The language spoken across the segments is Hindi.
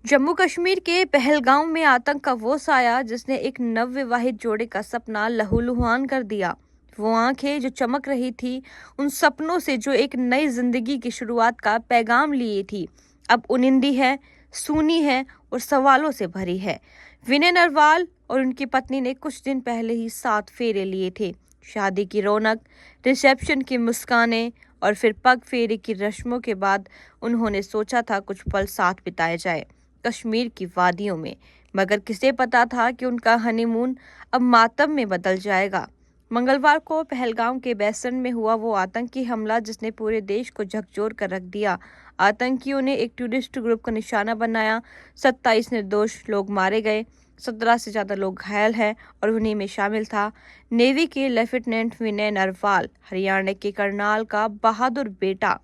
जम्मू कश्मीर के पहलगाम में आतंक का वो साया जिसने एक नवविवाहित जोड़े का सपना लहूलुहान कर दिया। वो आंखें जो चमक रही थी उन सपनों से जो एक नई जिंदगी की शुरुआत का पैगाम लिए थी, अब उनिंदी है, सूनी है और सवालों से भरी है। विनय नरवाल और उनकी पत्नी ने कुछ दिन पहले ही 7 फेरे लिए थे। शादी की रौनक, रिसेप्शन की मुस्कानें और फिर पग फेरे की रस्मों के बाद उन्होंने सोचा था कुछ पल साथ बिताया जाए कश्मीर की वादियों में, मगर किसे पता था कि उनका हनीमून अब मातम में बदल जाएगा। मंगलवार को पहलगाम के बेसन में हुआ वो आतंकी हमला जिसने पूरे देश को झकझोर कर रख दिया। आतंकियों ने एक टूरिस्ट ग्रुप का निशाना बनाया। 27 निर्दोष लोग मारे गए, 17 से ज्यादा लोग घायल हैं और उन्हीं में शामिल था नेवी के लेफ्टिनेंट विनय नरवाल, हरियाणा के करनाल का बहादुर बेटा।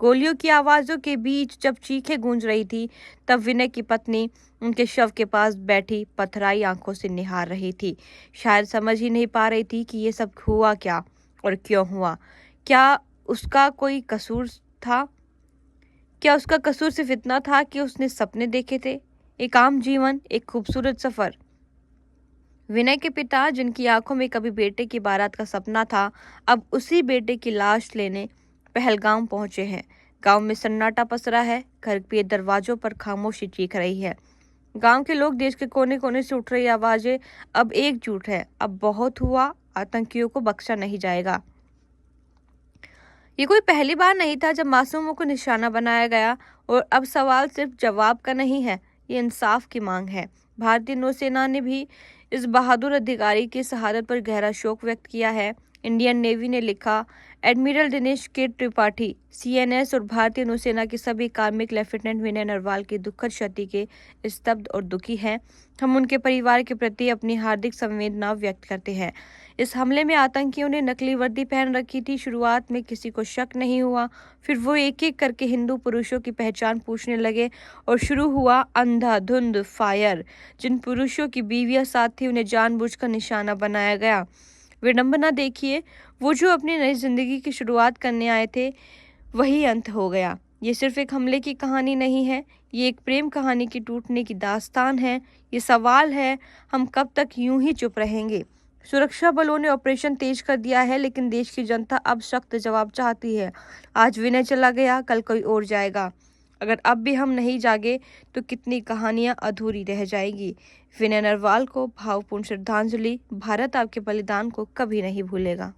गोलियों की आवाजों के बीच जब चीखें गूंज रही थी, तब विनय की पत्नी उनके शव के पास बैठी पथराई आंखों से निहार रही थी। शायद समझ ही नहीं पा रही थी कि ये सब हुआ क्या और क्यों हुआ। क्या उसका कोई कसूर था? क्या उसका कसूर सिर्फ इतना था कि उसने सपने देखे थे, एक आम जीवन, एक खूबसूरत सफर। विनय के पिता, जिनकी आंखों में कभी बेटे की बारात का सपना था, अब उसी बेटे की लाश लेने पहलगाम पहुंचे हैं। गांव में सन्नाटा पसरा है, घर के दरवाजों पर खामोशी चीख रही है। गांव के लोग, देश के कोने कोने से उठ रही आवाजें अब एकजुट है। अब बहुत हुआ, आतंकियों को बख्शा नहीं जाएगा। ये कोई पहली बार नहीं था जब मासूमों को निशाना बनाया गया, और अब सवाल सिर्फ जवाब का नहीं है, ये इंसाफ की मांग है। भारतीय नौसेना ने भी इस बहादुर अधिकारी की शहादत पर गहरा शोक व्यक्त किया है। इंडियन नेवी ने लिखा, एडमिरल दिनेश के त्रिपाठी, सीएनएस और भारतीय नौसेना के सभी कार्मिक लेफ्टिनेंट विनय नरवाल की दुखद क्षति के स्तब्ध और दुखी हैं। हम उनके परिवार के प्रति अपनी हार्दिक संवेदना व्यक्त करते हैं। इस हमले में आतंकियों ने नकली वर्दी पहन रखी थी। शुरुआत में किसी को शक नहीं हुआ, फिर वो एक एक करके हिंदू पुरुषों की पहचान पूछने लगे और शुरू हुआ अंधाधुंध फायर। जिन पुरुषों की बीवियां साथ थी उन्हें जानबूझकर निशाना बनाया गया। विडंबना देखिए, वो जो अपनी नई जिंदगी की शुरुआत करने आए थे, वही अंत हो गया। ये सिर्फ एक हमले की कहानी नहीं है, ये एक प्रेम कहानी की टूटने की दास्तान है। ये सवाल है, हम कब तक यूं ही चुप रहेंगे? सुरक्षा बलों ने ऑपरेशन तेज कर दिया है, लेकिन देश की जनता अब सख्त जवाब चाहती है। आज विनय चला गया, कल कोई और जाएगा। अगर अब भी हम नहीं जागे तो कितनी कहानियां अधूरी रह जाएगी। विनय नरवाल को भावपूर्ण श्रद्धांजलि। भारत आपके बलिदान को कभी नहीं भूलेगा।